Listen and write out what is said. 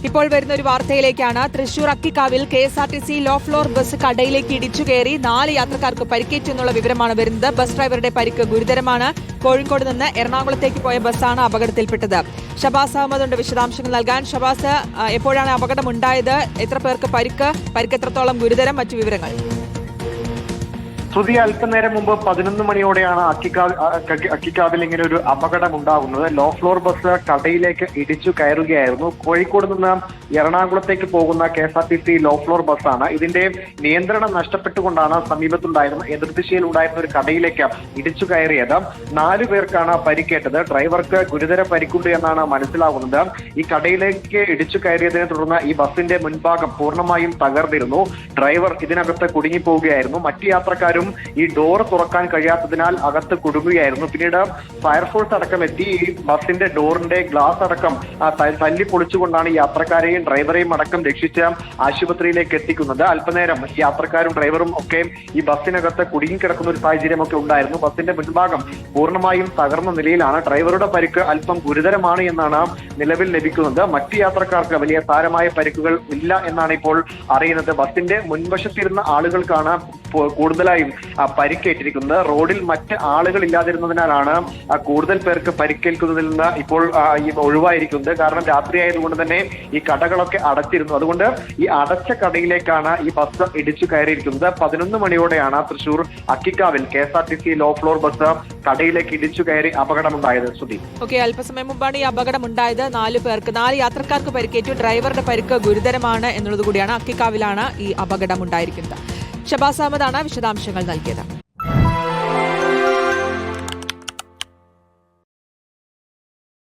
ഇപ്പോൾ വരുന്ന ഒരു വാർത്തയിലേക്കാണ്. തൃശൂർ അക്കിക്കാവിൽ കെഎസ്ആർടിസി ലോ ഫ്ലോർ ബസ് കടയിലേക്ക് ഇടിച്ചു കയറി 4 യാത്രക്കാർക്ക് പരിക്കേറ്റു എന്നുള്ള വിവരമാണ് വരുന്നത്. ബസ് ഡ്രൈവറുടെ പരിക്ക് ഗുരുതരമാണ്. കോഴിക്കോട് നിന്ന് എറണാകുളത്തേക്ക് പോയ ബസ്സാണ് അപകടത്തിൽപ്പെട്ടത്. ഷബാസ് അഹമ്മദ് ഉണ്ട് വിശദാംശങ്ങൾ നൽകാൻ. ഷബാസ്, എപ്പോഴാണ് അപകടമുണ്ടായത്? എത്ര പേർക്ക് പരിക്ക് എത്രത്തോളം ഗുരുതരം? മറ്റു വിവരങ്ങൾ. ശ്രുതി, അല്പനേരം മുമ്പ് 11 മണിയോടെയാണ് അക്കിക്കാവിൽ ഇങ്ങനെ ഒരു അപകടം ഉണ്ടാകുന്നത്. ലോ ഫ്ലോർ ബസ് കടയിലേക്ക് ഇടിച്ചു കയറുകയായിരുന്നു. കോഴിക്കോട് നിന്ന് എറണാകുളത്തേക്ക് പോകുന്ന കെഎസ്ആർടിസി ലോ ഫ്ലോർ ബസ്സാണ്. ഇതിന്റെ നിയന്ത്രണം നഷ്ടപ്പെട്ടുകൊണ്ടാണ് സമീപത്തുണ്ടായിരുന്ന എതിർദിശയിൽ ഉണ്ടായിരുന്ന ഒരു കടയിലേക്ക് ഇടിച്ചു കയറിയത്. 4 പേർക്കാണ് പരിക്കേറ്റത്. ഡ്രൈവർക്ക് ഗുരുതര പരിക്കുണ്ട് എന്നാണ് മനസ്സിലാവുന്നത്. ഈ കടയിലേക്ക് ഇടിച്ചു കയറിയതിനെ തുടർന്ന് ഈ ബസിന്റെ മുൻഭാഗം പൂർണ്ണമായും തകർന്നിരുന്നു. ഡ്രൈവർ ഇതിനകത്ത് കുടുങ്ങിപ്പോവുകയായിരുന്നു. മറ്റു യാത്രക്കാരും ഈ ഡോർ തുറക്കാൻ കഴിയാത്തതിനാൽ അകത്ത് കുടുങ്ങുകയായിരുന്നു. പിന്നീട് ഫയർഫോഴ്സ് അടക്കം എത്തി ഈ ബസിന്റെ ഡോറിന്റെ ഗ്ലാസ് അടക്കം തല്ലി പൊളിച്ചുകൊണ്ടാണ് യാത്രക്കാരെയും ഡ്രൈവറെയും അടക്കം രക്ഷിച്ച് ആശുപത്രിയിലേക്ക് എത്തിക്കുന്നത്. അല്പനേരം യാത്രക്കാരും ഡ്രൈവറും ഒക്കെ ഈ ബസ്സിനകത്ത് കുടുങ്ങിക്കിടക്കുന്ന ഒരു സാഹചര്യമൊക്കെ ഉണ്ടായിരുന്നു. ബസിന്റെ മുൻഭാഗം പൂർണ്ണമായും തകർന്ന നിലയിലാണ്. ഡ്രൈവറുടെ പരിക്ക് അല്പം ഗുരുതരമാണ് എന്നാണ് നിലവിൽ ലഭിക്കുന്നത്. മറ്റു യാത്രക്കാർക്ക് വലിയ സാരമായ പരിക്കുകൾ ഇല്ല എന്നാണ് ഇപ്പോൾ അറിയുന്നത്. ബസിന്റെ മുൻവശത്തിരുന്ന ആളുകൾക്കാണ് കൂടുതലായും പരിക്കേറ്റിരിക്കുന്നത്. റോഡിൽ മറ്റ് ആളുകൾ ഇല്ലാതിരുന്നതിനാലാണ് കൂടുതൽ പേർക്ക് പരിക്കേൽക്കുന്നതിൽ നിന്ന് ഇപ്പോൾ ഒഴിവായിരിക്കുന്നത്. കാരണം രാത്രിയായതുകൊണ്ട് തന്നെ ഈ കടകളൊക്കെ അടച്ചിരുന്നു. അതുകൊണ്ട് ഈ അടച്ച കടയിലേക്കാണ് ഈ ബസ് ഇടിച്ചു കയറിയിരിക്കുന്നത്. 11 മണിയോടെയാണ് തൃശൂർ അക്കിക്കാവിൽ കെഎസ്ആർടിസി ലോ ഫ്ലോർ ബസ് കടയിലേക്ക് ഇടിച്ചു കയറി അപകടമുണ്ടായത്. ശ്രുതി, അല്പസമയം മുമ്പാണ് ഈ അപകടമുണ്ടായത്. 4 യാത്രക്കാർക്ക് പരിക്കേറ്റു. ഡ്രൈവറുടെ പരിക്ക് ഗുരുതരമാണ് എന്നുള്ളത് കൂടിയാണ്. അക്കിക്കാവിലാണ് ഈ അപകടമുണ്ടായിരിക്കുന്നത്. ഷബാസ് അഹമ്മദാണ് വിശദാംശങ്ങൾ നൽകിയത്.